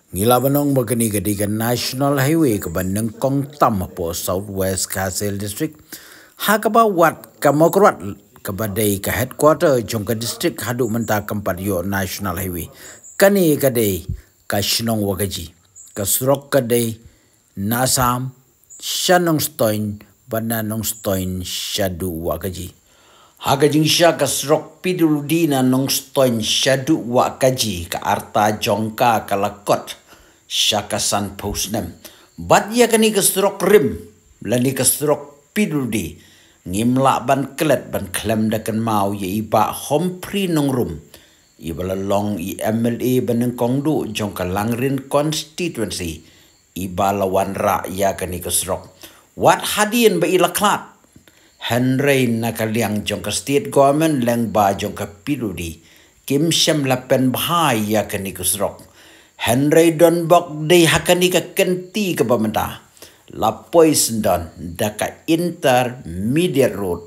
Ngilabanong magani gadigan National Highway ke Bandung Kong Tam po Southwest Kasel District. Hakaba wat kamokrat ke badai ke headquarter jongka district haduk mentah keempat yo National Highway. Kani kadai ka Shnong Wagaji. Ka Surok kadai Nasam Shanong Stoin Bananong Stoin Shadu Wagaji. Hagajing siya ka Surok Piduludina nong Stoin Shadu Wagaji ka Arta Jongka kalakot siya ka San Posnem. Bat ya kani ka Surok Rim lani ka Surok Piduludi ngimla ban kelet ban klem dakan mau ye iba hompri nong rum. Iba lalong i MLA baneng kongdu jongka Langrin constituency. Iba lawan ra ya kani ka Surok. Wat hadian ba ilaklat. Henry nakaliang jongka state government leng ba jongka Piduludi. Kim Shem lapen bahai ya kani ka Surok. Henry don bok day hakani ka kenti ka pamenta. Lapoi sendon daka intermediate road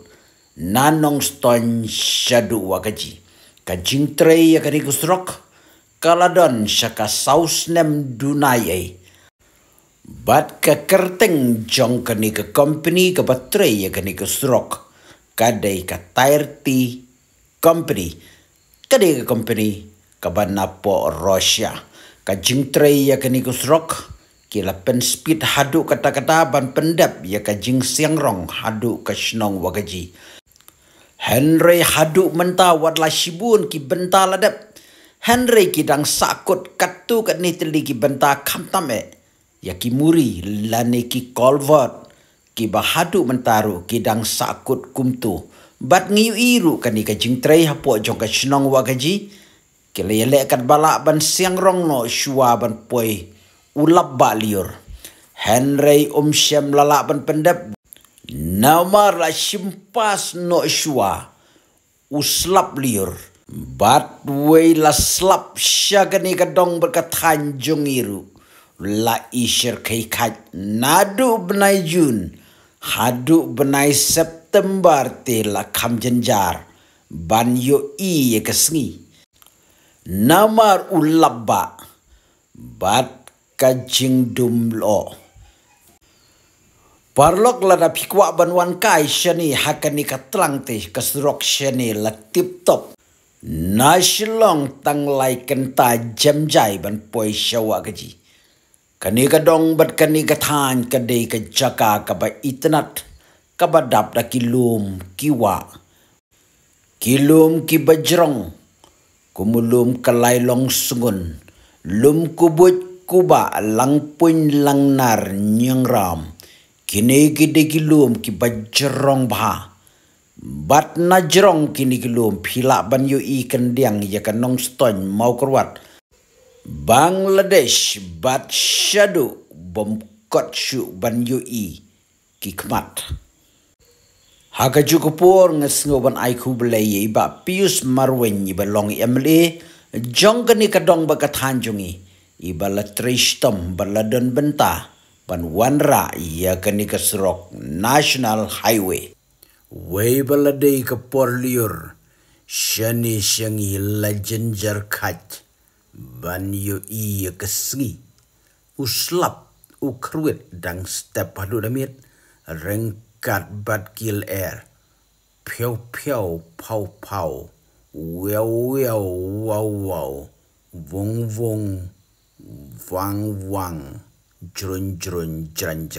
nanong Stoin Shadu Wagaji. Ka jingtrei ya kani ka Surok. Kaladon siya ka Sausnem Dunayay. Bat ka kerteng jong kani ka company ka baterai ya kani ka Surok. Kadai ka Tire company. Kadai ka company ka banapo Russia. Ka jingtrei ya kani ka Surok. Kila pen speed hadu kata-kata ban pendap ya ka jing siangrong hadu ka Shnong Wagaji. Henry hadu mentah wadla shibun ki benta ladap. Henry kidang sakut katu kat ni teli ki benta kamtame. Ya ki muri lani ki kolvot ki bahadu mentaru kidang sakut kumtu. Bat ngiu iru kani ka jingtrei hapo jong ka Shnong Wagaji. Kila yelek kat balak ban siangrong no shua ban poi ulap bak liur. Henry Syam lalak ban pendap. Namar la simpas no shua uslap liur. Bat wei la slap syagani kadong berkatanjung iru. La isyir kaikat nadu benai Jun. Hadu benai September te la kam jenjar. Ban yo i kesengi. Namar ulabba. Bat kajing dumlo. Parlok lada pikwa banwan kai syani hakani katlang te kesurok syani la tip top. Nasyilong tanglai kenta jamjai ban poi syawa gaji. Kani kadong bat kani katan kadai ka jaka ka ba itnat ka ba dap da kilum kiwa. Kilum ki bajrong. Kumulum kalay long sungun. Lum kubut kuba lang pun lang nar nyang ram. Kini gede kilum ki bajrong bah. Bat najrong kini kilum pila ban yu i kendiang ya kanong Stoin mau kerwat. Bangladesh bat Shadu bomkot syu ban yu i kikmat. Haka jukupur ngesngoban aiku belai iba Pius Marwen iba long MLA jong kani kadong bakatanjungi iba la tristom baladon benta ban wanra ya kani ka Surok National Highway. Wei baladai ka porliur syani syangi la jenjar kat ban yu i kesengi uslap ukruit dang step hadu damit rengkat bat kil air piau piau pau pau wew wew wow wow vung vung wang wang jrun jrun jran jran.